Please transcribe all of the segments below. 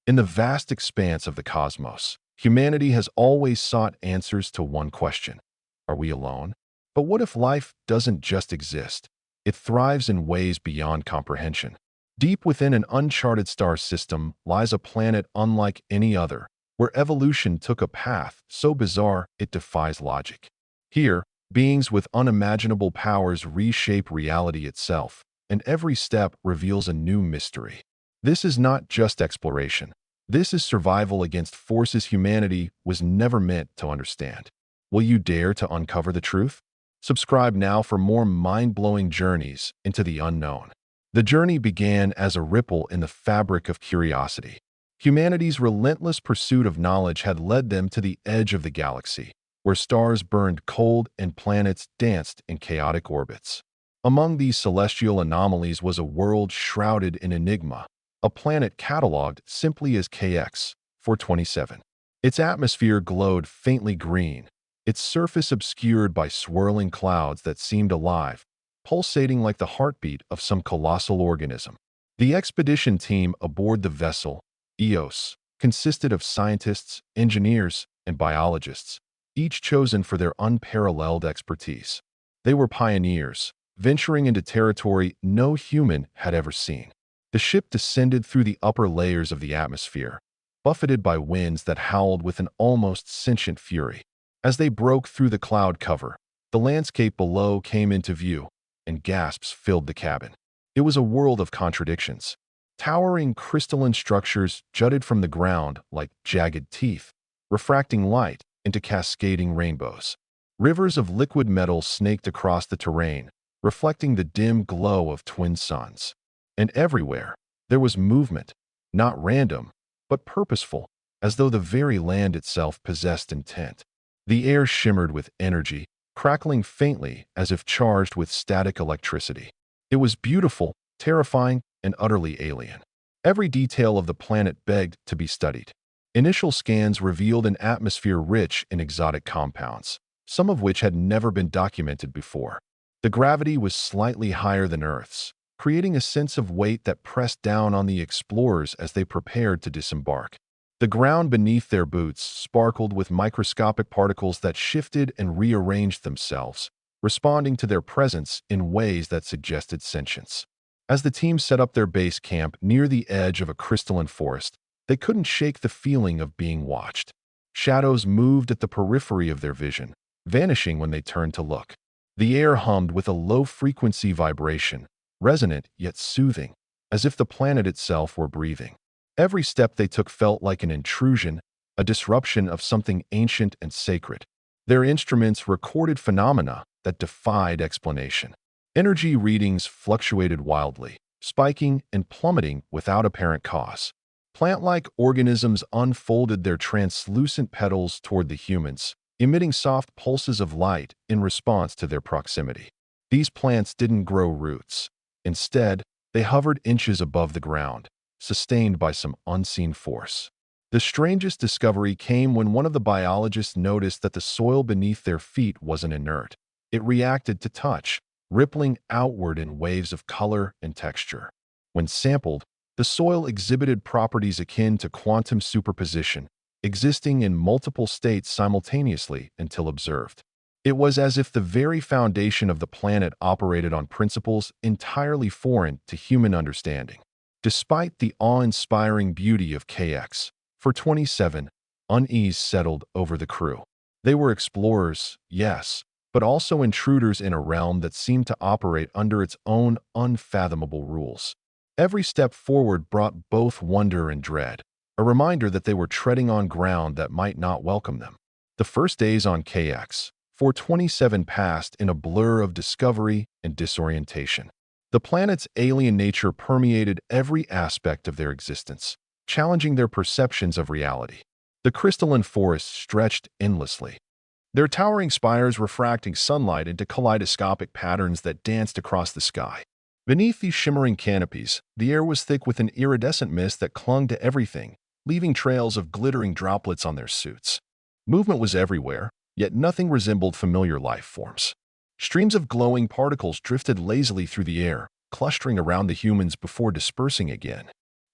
In the vast expanse of the cosmos, humanity has always sought answers to one question. Are we alone? But what if life doesn't just exist? It thrives in ways beyond comprehension. Deep within an uncharted star system lies a planet unlike any other, where evolution took a path so bizarre it defies logic. Here, beings with unimaginable powers reshape reality itself, and every step reveals a new mystery. This is not just exploration. This is survival against forces humanity was never meant to understand. Will you dare to uncover the truth? Subscribe now for more mind-blowing journeys into the unknown. The journey began as a ripple in the fabric of curiosity. Humanity's relentless pursuit of knowledge had led them to the edge of the galaxy, where stars burned cold and planets danced in chaotic orbits. Among these celestial anomalies was a world shrouded in enigma, a planet catalogued simply as KX 427. Its atmosphere glowed faintly green, its surface obscured by swirling clouds that seemed alive, pulsating like the heartbeat of some colossal organism. The expedition team aboard the vessel, EOS, consisted of scientists, engineers, and biologists, each chosen for their unparalleled expertise. They were pioneers, venturing into territory no human had ever seen. The ship descended through the upper layers of the atmosphere, buffeted by winds that howled with an almost sentient fury. As they broke through the cloud cover, the landscape below came into view, and gasps filled the cabin. It was a world of contradictions. Towering crystalline structures jutted from the ground like jagged teeth, refracting light into cascading rainbows. Rivers of liquid metal snaked across the terrain, reflecting the dim glow of twin suns. And everywhere, there was movement, not random, but purposeful, as though the very land itself possessed intent. The air shimmered with energy, crackling faintly as if charged with static electricity. It was beautiful, terrifying, and utterly alien. Every detail of the planet begged to be studied. Initial scans revealed an atmosphere rich in exotic compounds, some of which had never been documented before. The gravity was slightly higher than Earth's, creating a sense of weight that pressed down on the explorers as they prepared to disembark. The ground beneath their boots sparkled with microscopic particles that shifted and rearranged themselves, responding to their presence in ways that suggested sentience. As the team set up their base camp near the edge of a crystalline forest, they couldn't shake the feeling of being watched. Shadows moved at the periphery of their vision, vanishing when they turned to look. The air hummed with a low-frequency vibration, resonant yet soothing, as if the planet itself were breathing. Every step they took felt like an intrusion, a disruption of something ancient and sacred. Their instruments recorded phenomena that defied explanation. Energy readings fluctuated wildly, spiking and plummeting without apparent cause. Plant-like organisms unfolded their translucent petals toward the humans, emitting soft pulses of light in response to their proximity. These plants didn't grow roots. Instead, they hovered inches above the ground, sustained by some unseen force. The strangest discovery came when one of the biologists noticed that the soil beneath their feet wasn't inert. It reacted to touch, rippling outward in waves of color and texture. When sampled, the soil exhibited properties akin to quantum superposition, existing in multiple states simultaneously until observed. It was as if the very foundation of the planet operated on principles entirely foreign to human understanding. Despite the awe-inspiring beauty of KX 427, unease settled over the crew. They were explorers, yes, but also intruders in a realm that seemed to operate under its own unfathomable rules. Every step forward brought both wonder and dread, a reminder that they were treading on ground that might not welcome them. The first days on KX 427 passed in a blur of discovery and disorientation. The planet's alien nature permeated every aspect of their existence, challenging their perceptions of reality. The crystalline forests stretched endlessly, their towering spires refracting sunlight into kaleidoscopic patterns that danced across the sky. Beneath these shimmering canopies, the air was thick with an iridescent mist that clung to everything, leaving trails of glittering droplets on their suits. Movement was everywhere, yet nothing resembled familiar life forms. Streams of glowing particles drifted lazily through the air, clustering around the humans before dispersing again.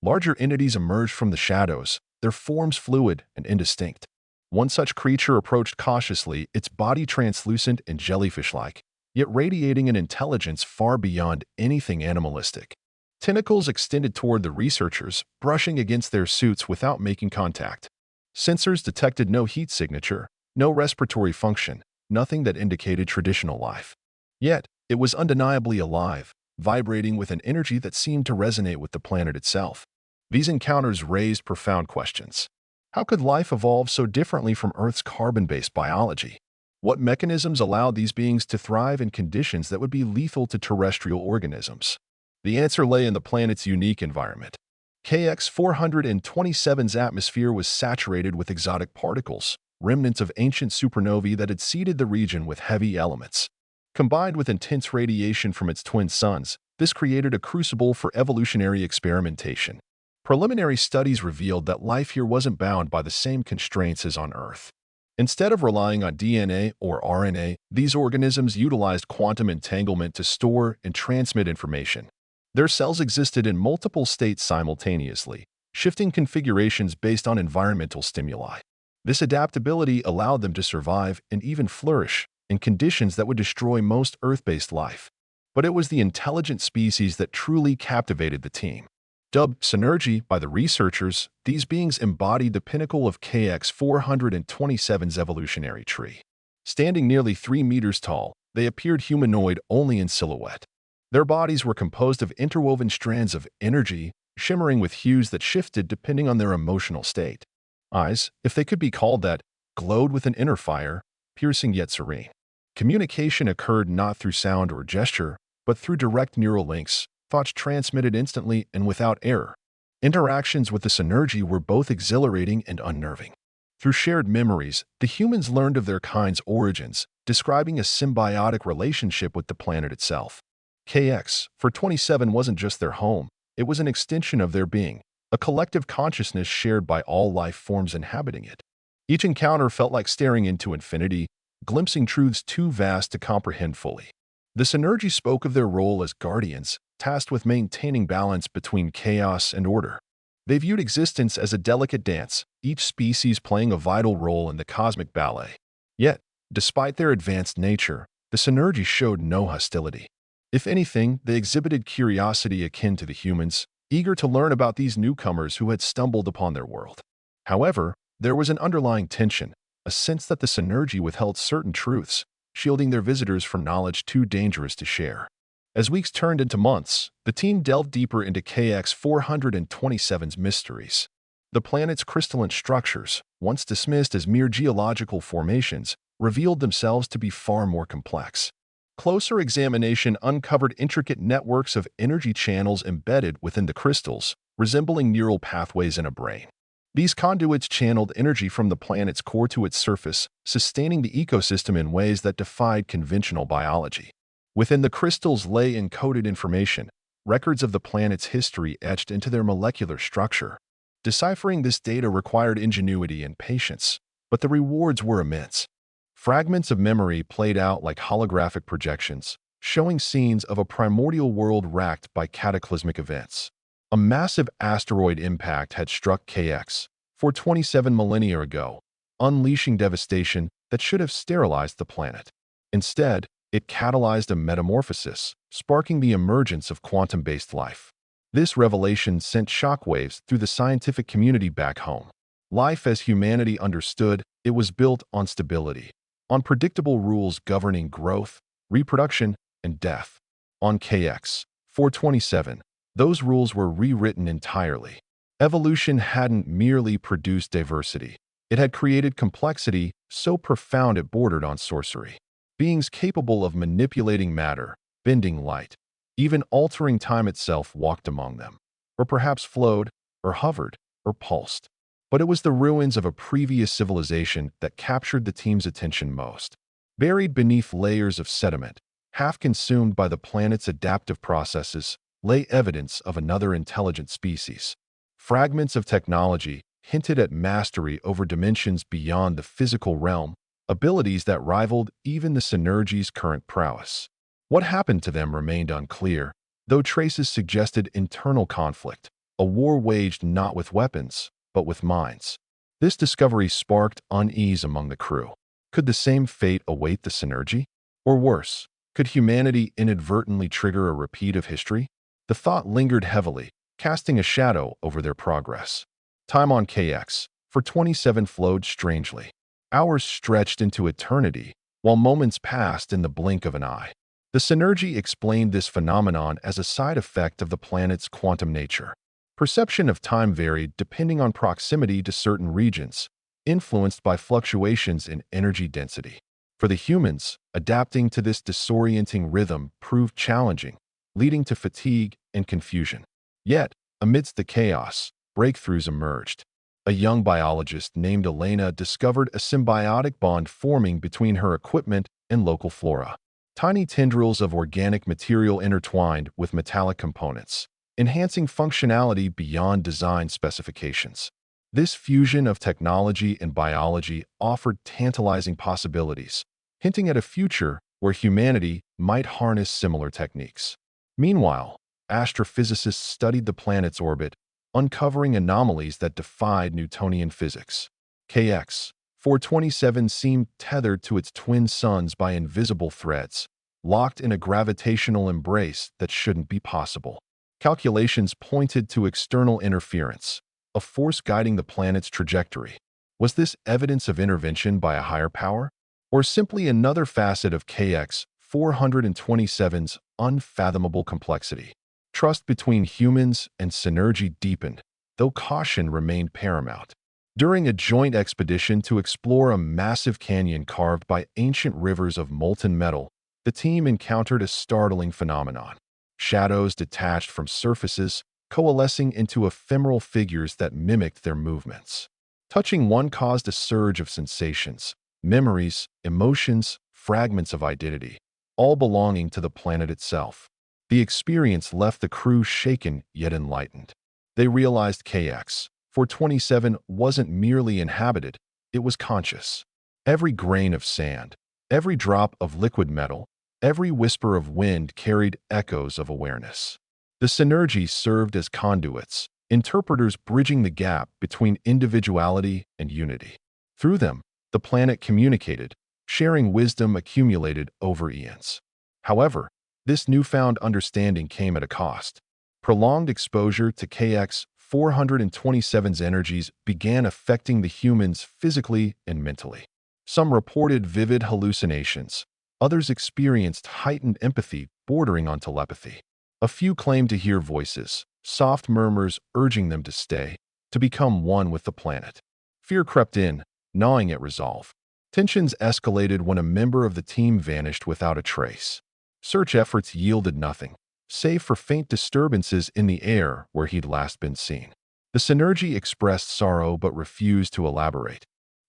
Larger entities emerged from the shadows, their forms fluid and indistinct. One such creature approached cautiously, its body translucent and jellyfish-like, yet radiating an intelligence far beyond anything animalistic. Tentacles extended toward the researchers, brushing against their suits without making contact. Sensors detected no heat signature, no respiratory function, nothing that indicated traditional life. Yet, it was undeniably alive, vibrating with an energy that seemed to resonate with the planet itself. These encounters raised profound questions. How could life evolve so differently from Earth's carbon-based biology? What mechanisms allowed these beings to thrive in conditions that would be lethal to terrestrial organisms? The answer lay in the planet's unique environment. KX-427's atmosphere was saturated with exotic particles, remnants of ancient supernovae that had seeded the region with heavy elements. Combined with intense radiation from its twin suns, this created a crucible for evolutionary experimentation. Preliminary studies revealed that life here wasn't bound by the same constraints as on Earth. Instead of relying on DNA or RNA, these organisms utilized quantum entanglement to store and transmit information. Their cells existed in multiple states simultaneously, shifting configurations based on environmental stimuli. This adaptability allowed them to survive and even flourish in conditions that would destroy most Earth-based life. But it was the intelligent species that truly captivated the team. Dubbed Synergy by the researchers, these beings embodied the pinnacle of KX-427's evolutionary tree. Standing nearly 3 meters tall, they appeared humanoid only in silhouette. Their bodies were composed of interwoven strands of energy, shimmering with hues that shifted depending on their emotional state. Eyes, if they could be called that, glowed with an inner fire, piercing yet serene. Communication occurred not through sound or gesture, but through direct neural links, thoughts transmitted instantly and without error. Interactions with the Synergy were both exhilarating and unnerving. Through shared memories, the humans learned of their kind's origins, describing a symbiotic relationship with the planet itself. KX-427 wasn't just their home, it was an extension of their being, a collective consciousness shared by all life forms inhabiting it. Each encounter felt like staring into infinity, glimpsing truths too vast to comprehend fully. The Synergy spoke of their role as guardians, tasked with maintaining balance between chaos and order. They viewed existence as a delicate dance, each species playing a vital role in the cosmic ballet. Yet, despite their advanced nature, the Synergy showed no hostility. If anything, they exhibited curiosity akin to the humans, eager to learn about these newcomers who had stumbled upon their world. However, there was an underlying tension, a sense that the Synergy withheld certain truths, shielding their visitors from knowledge too dangerous to share. As weeks turned into months, the team delved deeper into KX-427's mysteries. The planet's crystalline structures, once dismissed as mere geological formations, revealed themselves to be far more complex. Closer examination uncovered intricate networks of energy channels embedded within the crystals, resembling neural pathways in a brain. These conduits channeled energy from the planet's core to its surface, sustaining the ecosystem in ways that defied conventional biology. Within the crystals lay encoded information, records of the planet's history etched into their molecular structure. Deciphering this data required ingenuity and patience, but the rewards were immense. Fragments of memory played out like holographic projections, showing scenes of a primordial world racked by cataclysmic events. A massive asteroid impact had struck KX-427 millennia ago, unleashing devastation that should have sterilized the planet. Instead, it catalyzed a metamorphosis, sparking the emergence of quantum-based life. This revelation sent shockwaves through the scientific community back home. Life as humanity understood, it was built on stability, on predictable rules governing growth, reproduction, and death. On KX-427, those rules were rewritten entirely. Evolution hadn't merely produced diversity. It had created complexity so profound it bordered on sorcery. Beings capable of manipulating matter, bending light, even altering time itself walked among them, or perhaps flowed, or hovered, or pulsed. But it was the ruins of a previous civilization that captured the team's attention most. Buried beneath layers of sediment, half consumed by the planet's adaptive processes, lay evidence of another intelligent species. Fragments of technology hinted at mastery over dimensions beyond the physical realm, abilities that rivaled even the Synergy's current prowess. What happened to them remained unclear, though traces suggested internal conflict, a war waged not with weapons, but with minds. This discovery sparked unease among the crew. Could the same fate await the Synergy? Or worse, could humanity inadvertently trigger a repeat of history? The thought lingered heavily, casting a shadow over their progress. Time on KX for 27 flowed strangely. Hours stretched into eternity, while moments passed in the blink of an eye. The Synergy explained this phenomenon as a side effect of the planet's quantum nature. Perception of time varied depending on proximity to certain regions, influenced by fluctuations in energy density. For the humans, adapting to this disorienting rhythm proved challenging, leading to fatigue and confusion. Yet, amidst the chaos, breakthroughs emerged. A young biologist named Elena discovered a symbiotic bond forming between her equipment and local flora. Tiny tendrils of organic material intertwined with metallic components, enhancing functionality beyond design specifications. This fusion of technology and biology offered tantalizing possibilities, hinting at a future where humanity might harness similar techniques. Meanwhile, astrophysicists studied the planet's orbit, uncovering anomalies that defied Newtonian physics. KX 427 seemed tethered to its twin suns by invisible threads, locked in a gravitational embrace that shouldn't be possible. Calculations pointed to external interference, a force guiding the planet's trajectory. Was this evidence of intervention by a higher power? Or simply another facet of KX 427's unfathomable complexity? Trust between humans and Synergy deepened, though caution remained paramount. During a joint expedition to explore a massive canyon carved by ancient rivers of molten metal, the team encountered a startling phenomenon. Shadows detached from surfaces, coalescing into ephemeral figures that mimicked their movements. Touching one caused a surge of sensations, memories, emotions, fragments of identity, all belonging to the planet itself. The experience left the crew shaken yet enlightened. They realized KX 427 wasn't merely inhabited, it was conscious. Every grain of sand, every drop of liquid metal, every whisper of wind carried echoes of awareness. The Synergy served as conduits, interpreters bridging the gap between individuality and unity. Through them, the planet communicated, sharing wisdom accumulated over eons. However, this newfound understanding came at a cost. Prolonged exposure to KX 427's energies began affecting the humans physically and mentally. Some reported vivid hallucinations. Others experienced heightened empathy bordering on telepathy. A few claimed to hear voices, soft murmurs urging them to stay, to become one with the planet. Fear crept in, gnawing at resolve. Tensions escalated when a member of the team vanished without a trace. Search efforts yielded nothing, save for faint disturbances in the air where he'd last been seen. The Synergy expressed sorrow but refused to elaborate.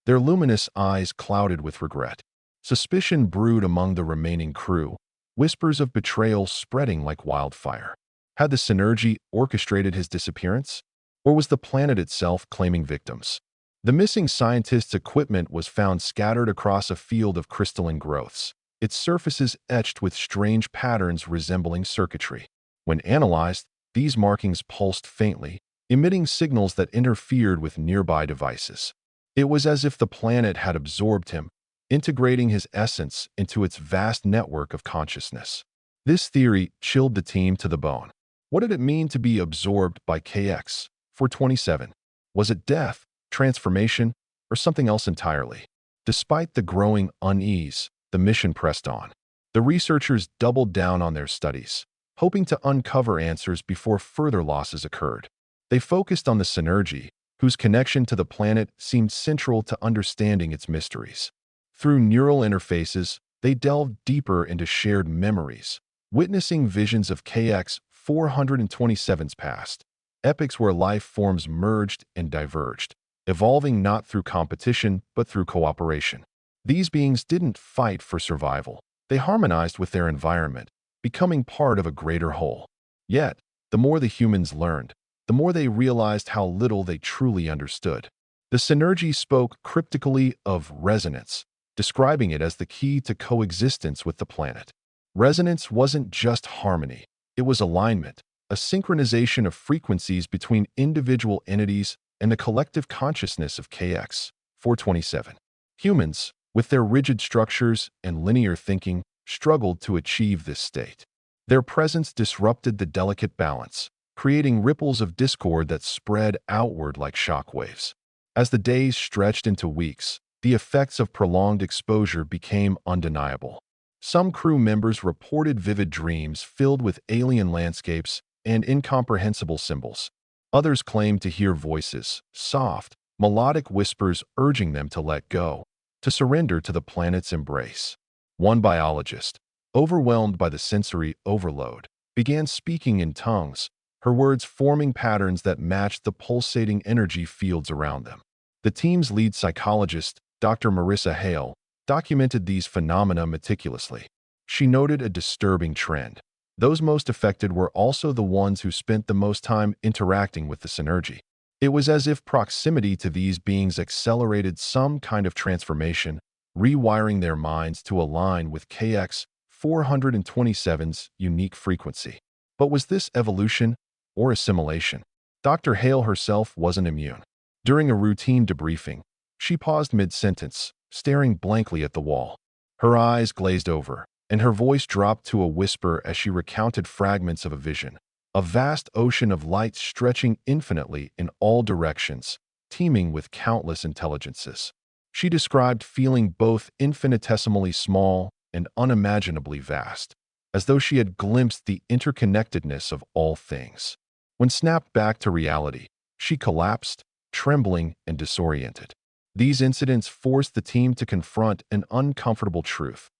Their luminous eyes clouded with regret. Suspicion brewed among the remaining crew, whispers of betrayal spreading like wildfire. Had the Synergy orchestrated his disappearance? Or was the planet itself claiming victims? The missing scientist's equipment was found scattered across a field of crystalline growths, its surfaces etched with strange patterns resembling circuitry. When analyzed, these markings pulsed faintly, emitting signals that interfered with nearby devices. It was as if the planet had absorbed him, integrating his essence into its vast network of consciousness. This theory chilled the team to the bone. What did it mean to be absorbed by KX 427? Was it death, transformation, or something else entirely? Despite the growing unease, the mission pressed on. The researchers doubled down on their studies, hoping to uncover answers before further losses occurred. They focused on the Synergy, whose connection to the planet seemed central to understanding its mysteries. Through neural interfaces, they delved deeper into shared memories, witnessing visions of KX 427's past, epochs where life forms merged and diverged, evolving not through competition but through cooperation. These beings didn't fight for survival. They harmonized with their environment, becoming part of a greater whole. Yet, the more the humans learned, the more they realized how little they truly understood. The Synergy spoke cryptically of resonance, describing it as the key to coexistence with the planet. Resonance wasn't just harmony, it was alignment, a synchronization of frequencies between individual entities and the collective consciousness of KX 427. Humans, with their rigid structures and linear thinking, struggled to achieve this state. Their presence disrupted the delicate balance, creating ripples of discord that spread outward like shockwaves. As the days stretched into weeks, the effects of prolonged exposure became undeniable. Some crew members reported vivid dreams filled with alien landscapes and incomprehensible symbols. Others claimed to hear voices, soft, melodic whispers urging them to let go, to surrender to the planet's embrace. One biologist, overwhelmed by the sensory overload, began speaking in tongues, her words forming patterns that matched the pulsating energy fields around them. The team's lead psychologist, Dr. Marissa Hale, documented these phenomena meticulously. She noted a disturbing trend. Those most affected were also the ones who spent the most time interacting with the synergy. It was as if proximity to these beings accelerated some kind of transformation, rewiring their minds to align with KX 427's unique frequency. But was this evolution or assimilation? Dr. Hale herself wasn't immune. During a routine debriefing, she paused mid-sentence, staring blankly at the wall. Her eyes glazed over, and her voice dropped to a whisper as she recounted fragments of a vision. A vast ocean of light stretching infinitely in all directions, teeming with countless intelligences. She described feeling both infinitesimally small and unimaginably vast, as though she had glimpsed the interconnectedness of all things. When snapped back to reality, she collapsed, trembling and disoriented. These incidents forced the team to confront an uncomfortable truth.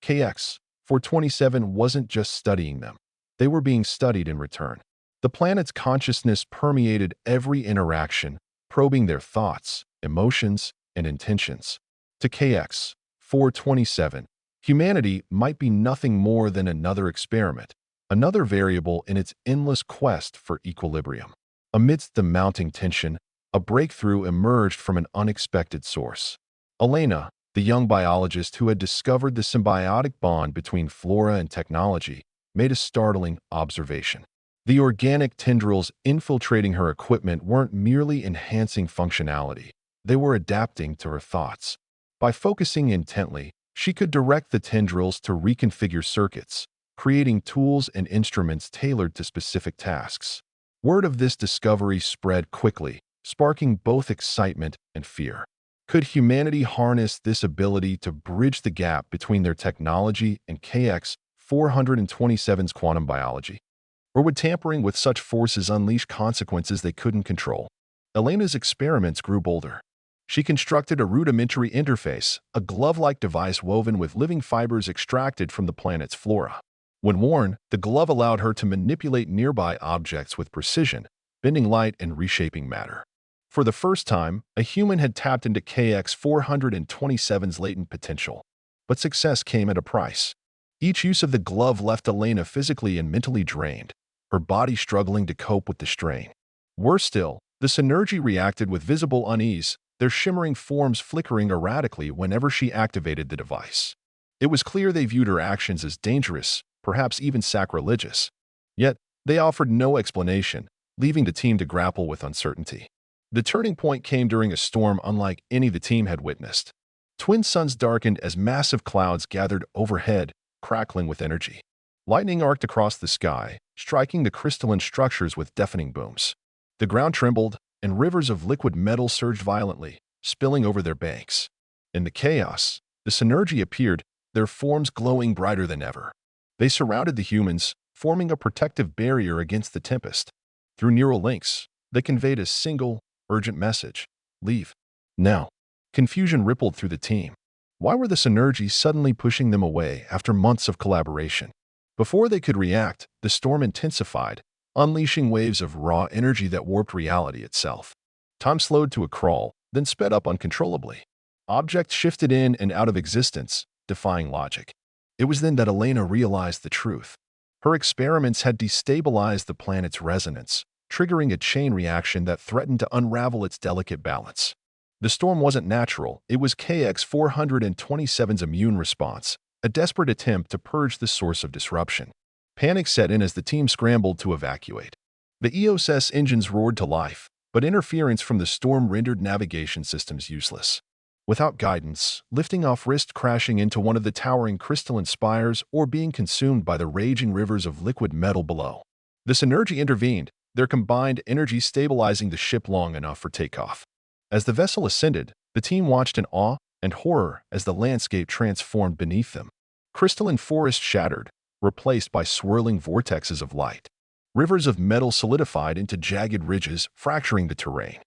KX 427 wasn't just studying them. They were being studied in return. The planet's consciousness permeated every interaction, probing their thoughts, emotions, and intentions. To KX 427, humanity might be nothing more than another experiment, another variable in its endless quest for equilibrium. Amidst the mounting tension, a breakthrough emerged from an unexpected source. Elena, the young biologist who had discovered the symbiotic bond between flora and technology, made a startling observation. The organic tendrils infiltrating her equipment weren't merely enhancing functionality, they were adapting to her thoughts. By focusing intently, she could direct the tendrils to reconfigure circuits, creating tools and instruments tailored to specific tasks. Word of this discovery spread quickly, sparking both excitement and fear. Could humanity harness this ability to bridge the gap between their technology and KX 427's quantum biology? Or would tampering with such forces unleash consequences they couldn't control? Elena's experiments grew bolder. She constructed a rudimentary interface, a glove-like device woven with living fibers extracted from the planet's flora. When worn, the glove allowed her to manipulate nearby objects with precision, bending light and reshaping matter. For the first time, a human had tapped into KX 427's latent potential. But success came at a price. Each use of the glove left Elena physically and mentally drained, her body struggling to cope with the strain. Worse still, the synergy reacted with visible unease, their shimmering forms flickering erratically whenever she activated the device. It was clear they viewed her actions as dangerous, perhaps even sacrilegious. Yet, they offered no explanation, leaving the team to grapple with uncertainty. The turning point came during a storm unlike any the team had witnessed. Twin suns darkened as massive clouds gathered overhead, crackling with energy. Lightning arced across the sky, striking the crystalline structures with deafening booms. The ground trembled, and rivers of liquid metal surged violently, spilling over their banks. In the chaos, the synergy appeared, their forms glowing brighter than ever. They surrounded the humans, forming a protective barrier against the tempest. Through neural links, they conveyed a single, urgent message: leave. Now. Confusion rippled through the team. Why were the synergy suddenly pushing them away after months of collaboration? Before they could react, the storm intensified, unleashing waves of raw energy that warped reality itself. Time slowed to a crawl, then sped up uncontrollably. Objects shifted in and out of existence, defying logic. It was then that Elena realized the truth. Her experiments had destabilized the planet's resonance, triggering a chain reaction that threatened to unravel its delicate balance. The storm wasn't natural, it was KX 427's immune response, a desperate attempt to purge the source of disruption. Panic set in as the team scrambled to evacuate. The EOS's engines roared to life, but interference from the storm rendered navigation systems useless. Without guidance, lifting off risked crashing into one of the towering crystalline spires or being consumed by the raging rivers of liquid metal below. The synergy intervened, their combined energy stabilizing the ship long enough for takeoff. As the vessel ascended, the team watched in awe and horror as the landscape transformed beneath them. Crystalline forests shattered, replaced by swirling vortexes of light. Rivers of metal solidified into jagged ridges, fracturing the terrain.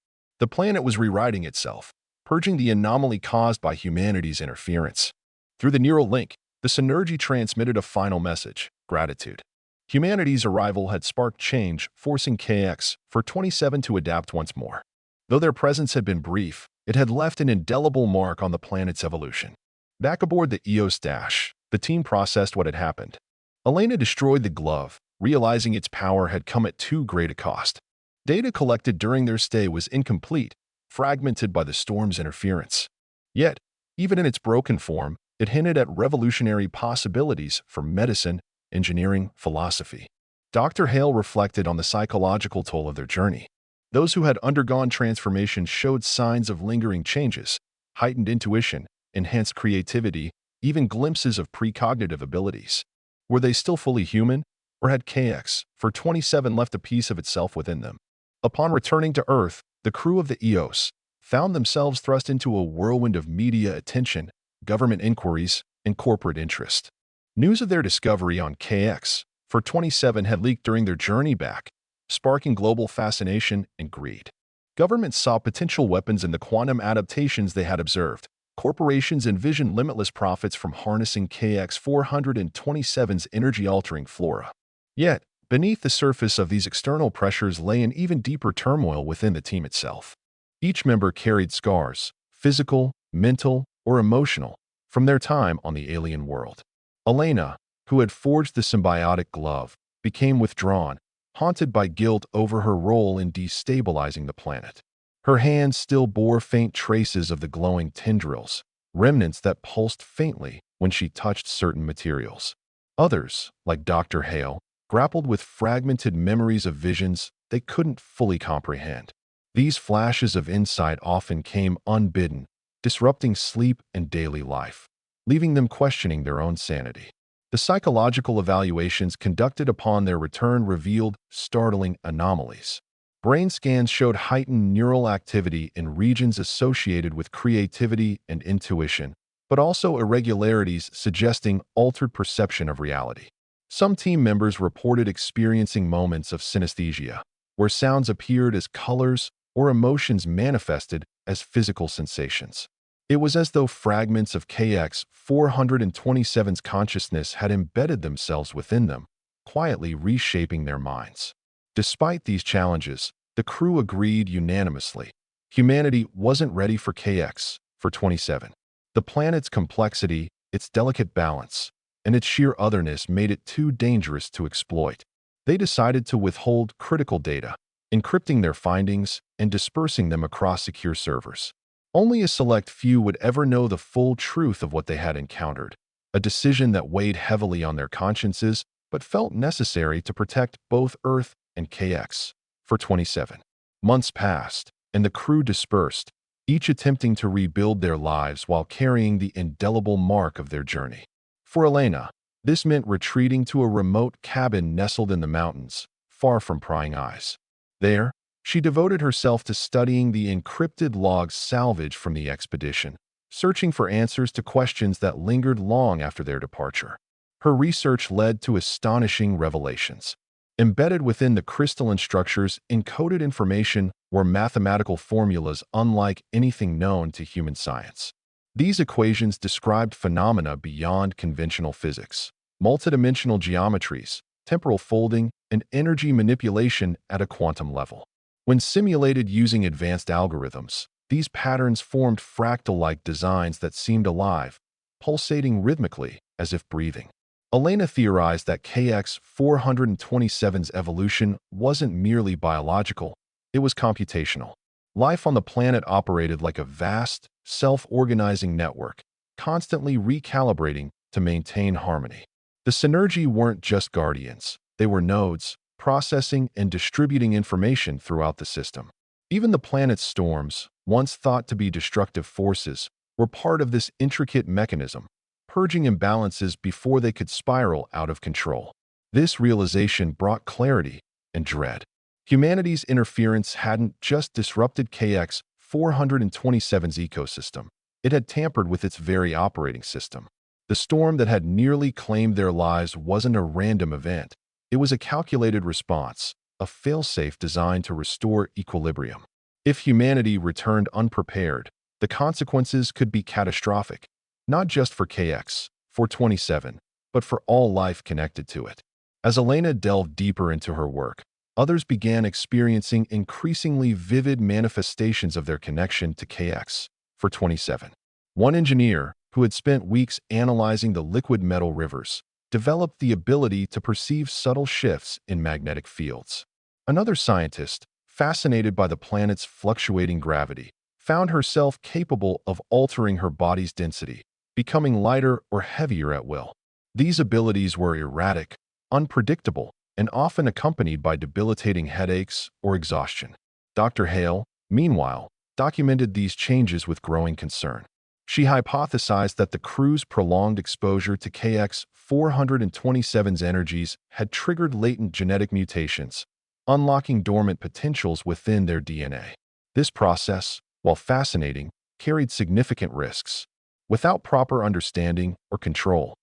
The planet was rewriting itself, purging the anomaly caused by humanity's interference. Through the neural link, the synergy transmitted a final message: gratitude. Humanity's arrival had sparked change, forcing KX-427 to adapt once more. Though their presence had been brief, it had left an indelible mark on the planet's evolution. Back aboard the EOS Dash, the team processed what had happened. Elena destroyed the glove, realizing its power had come at too great a cost. Data collected during their stay was incomplete, fragmented by the storm's interference. Yet, even in its broken form, it hinted at revolutionary possibilities for medicine, engineering, philosophy. Dr. Hale reflected on the psychological toll of their journey. Those who had undergone transformation showed signs of lingering changes, heightened intuition, enhanced creativity, even glimpses of precognitive abilities. Were they still fully human, or had KX-427 left a piece of itself within them? Upon returning to Earth, the crew of the EOS found themselves thrust into a whirlwind of media attention, government inquiries, and corporate interest. News of their discovery on KX-427 had leaked during their journey back, sparking global fascination and greed. Governments saw potential weapons in the quantum adaptations they had observed. Corporations envisioned limitless profits from harnessing KX-427's energy-altering flora. Yet, beneath the surface of these external pressures lay an even deeper turmoil within the team itself. Each member carried scars, physical, mental, or emotional, from their time on the alien world. Elena, who had forged the symbiotic glove, became withdrawn, haunted by guilt over her role in destabilizing the planet. Her hands still bore faint traces of the glowing tendrils, remnants that pulsed faintly when she touched certain materials. Others, like Dr. Hale, grappled with fragmented memories of visions they couldn't fully comprehend. These flashes of insight often came unbidden, disrupting sleep and daily life, leaving them questioning their own sanity. The psychological evaluations conducted upon their return revealed startling anomalies. Brain scans showed heightened neural activity in regions associated with creativity and intuition, but also irregularities suggesting altered perception of reality. Some team members reported experiencing moments of synesthesia, where sounds appeared as colors or emotions manifested as physical sensations. It was as though fragments of KX-427's consciousness had embedded themselves within them, quietly reshaping their minds. Despite these challenges, the crew agreed unanimously. Humanity wasn't ready for KX-427. The planet's complexity, its delicate balance, and its sheer otherness made it too dangerous to exploit. They decided to withhold critical data, encrypting their findings and dispersing them across secure servers. Only a select few would ever know the full truth of what they had encountered, a decision that weighed heavily on their consciences but felt necessary to protect both Earth and KX-427. Months passed, and the crew dispersed, each attempting to rebuild their lives while carrying the indelible mark of their journey. For Elena, this meant retreating to a remote cabin nestled in the mountains, far from prying eyes. There, she devoted herself to studying the encrypted logs salvaged from the expedition, searching for answers to questions that lingered long after their departure. Her research led to astonishing revelations. Embedded within the crystalline structures, encoded information were mathematical formulas unlike anything known to human science. These equations described phenomena beyond conventional physics, multidimensional geometries, temporal folding, and energy manipulation at a quantum level. When simulated using advanced algorithms, these patterns formed fractal-like designs that seemed alive, pulsating rhythmically as if breathing. Elena theorized that KX-427's evolution wasn't merely biological, it was computational. Life on the planet operated like a vast, self-organizing network, constantly recalibrating to maintain harmony. The Synergy weren't just guardians. They were nodes, processing and distributing information throughout the system. Even the planet's storms, once thought to be destructive forces, were part of this intricate mechanism, purging imbalances before they could spiral out of control. This realization brought clarity and dread. Humanity's interference hadn't just disrupted KX 427's ecosystem, it had tampered with its very operating system. The storm that had nearly claimed their lives wasn't a random event. It was a calculated response, a failsafe designed to restore equilibrium. If humanity returned unprepared, the consequences could be catastrophic, not just for KX 427, but for all life connected to it. As Elena delved deeper into her work, others began experiencing increasingly vivid manifestations of their connection to KX 427. One engineer, who had spent weeks analyzing the liquid metal rivers, developed the ability to perceive subtle shifts in magnetic fields. Another scientist, fascinated by the planet's fluctuating gravity, found herself capable of altering her body's density, becoming lighter or heavier at will. These abilities were erratic, unpredictable, and often accompanied by debilitating headaches or exhaustion. Dr. Hale, meanwhile, documented these changes with growing concern. She hypothesized that the crew's prolonged exposure to KX 427's energies had triggered latent genetic mutations, unlocking dormant potentials within their DNA. This process, while fascinating, carried significant risks. Without proper understanding or control,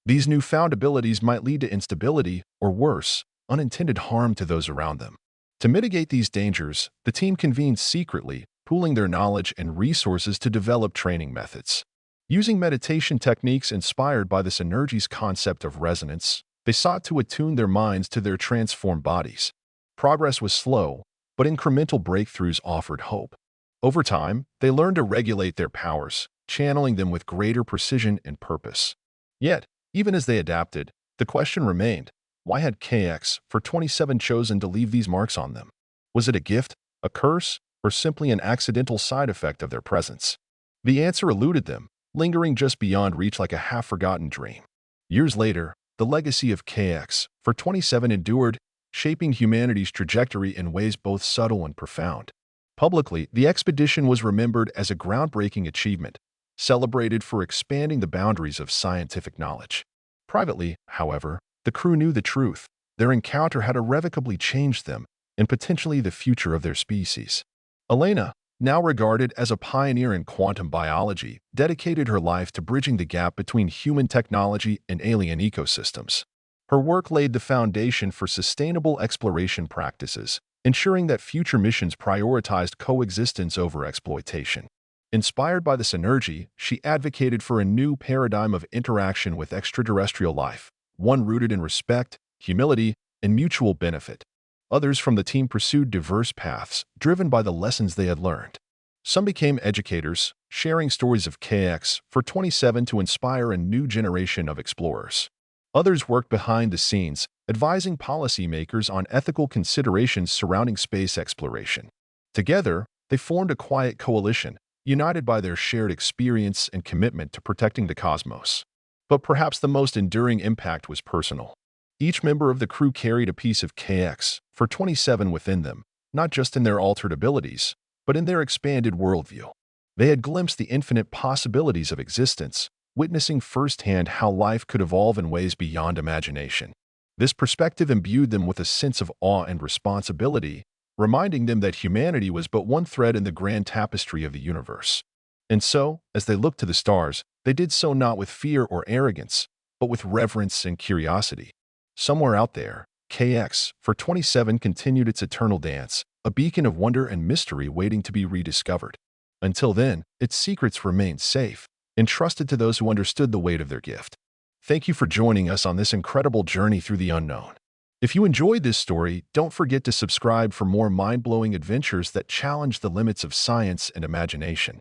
these newfound abilities might lead to instability or worse, unintended harm to those around them. To mitigate these dangers, the team convened secretly, pooling their knowledge and resources to develop training methods. Using meditation techniques inspired by this Synergy's concept of resonance, they sought to attune their minds to their transformed bodies. Progress was slow, but incremental breakthroughs offered hope. Over time, they learned to regulate their powers, channeling them with greater precision and purpose. Yet, even as they adapted, the question remained, why had KX 427 chosen to leave these marks on them? Was it a gift, a curse, or simply an accidental side effect of their presence? The answer eluded them, lingering just beyond reach like a half-forgotten dream. Years later, the legacy of KX 427 endured, shaping humanity's trajectory in ways both subtle and profound. Publicly, the expedition was remembered as a groundbreaking achievement, celebrated for expanding the boundaries of scientific knowledge. Privately, however, the crew knew the truth. Their encounter had irrevocably changed them, and potentially the future of their species. Elena, now regarded as a pioneer in quantum biology, dedicated her life to bridging the gap between human technology and alien ecosystems. Her work laid the foundation for sustainable exploration practices, ensuring that future missions prioritized coexistence over exploitation. Inspired by the Synergy, she advocated for a new paradigm of interaction with extraterrestrial life, one rooted in respect, humility, and mutual benefit. Others from the team pursued diverse paths, driven by the lessons they had learned. Some became educators, sharing stories of KX 427 to inspire a new generation of explorers. Others worked behind the scenes, advising policymakers on ethical considerations surrounding space exploration. Together, they formed a quiet coalition, united by their shared experience and commitment to protecting the cosmos. But perhaps the most enduring impact was personal. Each member of the crew carried a piece of KX 427 within them, not just in their altered abilities, but in their expanded worldview. They had glimpsed the infinite possibilities of existence, witnessing firsthand how life could evolve in ways beyond imagination. This perspective imbued them with a sense of awe and responsibility, reminding them that humanity was but one thread in the grand tapestry of the universe. And so, as they looked to the stars, they did so not with fear or arrogance, but with reverence and curiosity. Somewhere out there, KX 427 continued its eternal dance, a beacon of wonder and mystery waiting to be rediscovered. Until then, its secrets remained safe, entrusted to those who understood the weight of their gift. Thank you for joining us on this incredible journey through the unknown. If you enjoyed this story, don't forget to subscribe for more mind-blowing adventures that challenge the limits of science and imagination.